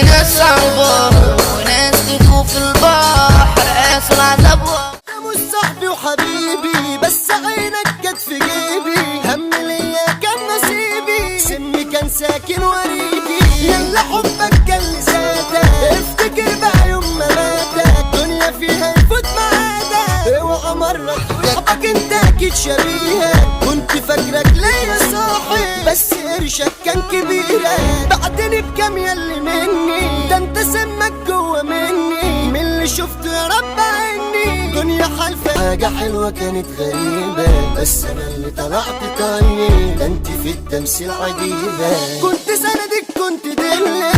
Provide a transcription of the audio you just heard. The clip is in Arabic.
ناس عالبر وناس تفوق في البحر قاسوا العذاب. يا مش صاحبي وحبيبي بس عينك جت في جيبي، هم ليا كان نصيبي، سمي كان ساكن وريدي، يلا حبك كان لذاتك، افتكر بقى يوم ما ماتك، الدنيا فيها يفوت معادك، اوعى مرة حبك انت اكيد شبيهك، كنت فاكرك ليا صاحب بس قرشك كان كبيرك، بعدني بكام ياللي مني، ده انت سمك جوا مني، من اللي شفته يا رب عيني، دنيا حلفة حاجة حلوة كانت غريبة، بس انا اللي طلعت طيب، ده انت في التمثيل عجيبة، كنت سندك كنت دلك